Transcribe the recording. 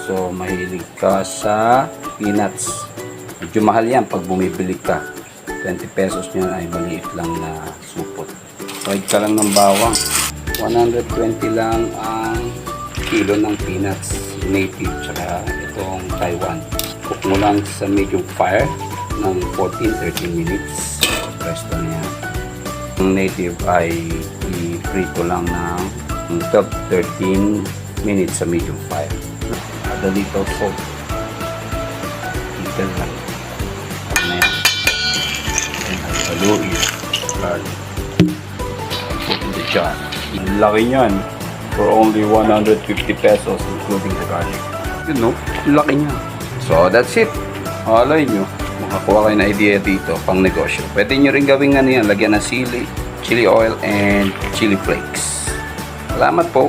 So, mahilig ka sa peanuts. Medyo mahal yan pag bumibili ka. 20 pesos niyan ay maliit lang na supot. Fried ka lang ng bawang. 120 lang ang kilo ng peanuts. Native, tsaka itong Taiwan. Cook mo lang sa medium fire ng 14-13 minutes. Presto na yan. Ang native ay i-prito lang ng 12-13 minutes sa medium fire. Add a little salt. Ikan lang. Ano yan? And haluin. Garlic. Put in the jar. Ang laki niyan. For only 150 pesos including the garlic. You know, laki niya. So that's it. Alay nyo. Makakuha kayo na idea dito pang negosyo. Pwede nyo rin gawin ano yan. Lagyan ng chili oil and chili flakes. Salamat po.